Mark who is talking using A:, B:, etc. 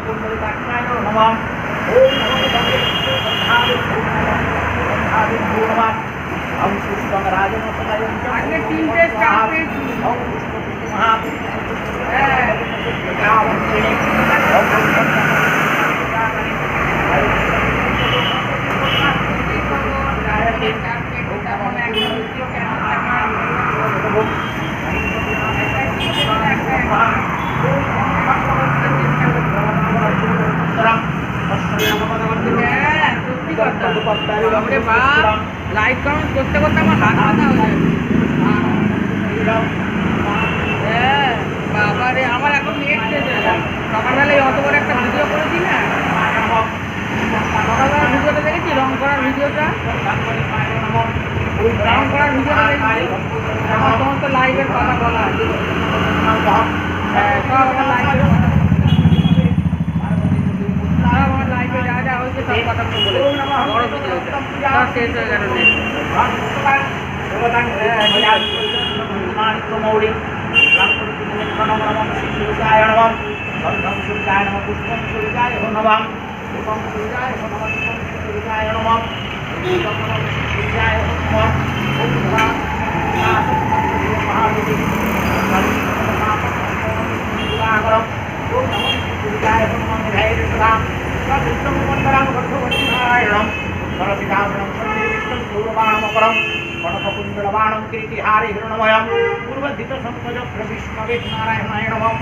A: कुंडलिकाक्षाय नमः ओम नमो नमः हम पुष्पं राजनोपनयं
B: आगे 3 पेज 4 पेज
A: ओम पुष्पं
B: লাইক কমেন্ট করতে করতে আমার হাত ব্যথা হয়ে যায়। বাবা রে, আমার এখন নেট শেষ হয়ে যায়। সকালবেলায় অত বড় একটা ভিডিও করেছি না, সকালবেলা ভিডিওটা দেখেছি, রং করার ভিডিওটা দেখেছি। আমার সমস্ত লাইভের কথা বলা আছে, সব আমার লাইভের আমার লাইভে যা যা হয়েছে সব কথা বলে বড় ভিডিওটা সব শেষ হয়ে গেল নেট।
A: मौड़ी सूर्याय नमः गंधम सूर्याय नमः पुष्पम सूर्याय नमः पुष्पम सूर्याय नमः पुष्पम सूर्याय नमः सूर्याय नमः ओम भगवान महादेवी सागरम ओम नमः सूर्याय नमः धैर्यं विष्णु मंडलं भगवतीनारायणं परपितामहं संविष्णुं पूर्वामपरं कनककुण्डलवाणं किरीटिहारि हिरण्मयं पूर्वधित संपजक्र विष्णवे नारायणाय नमः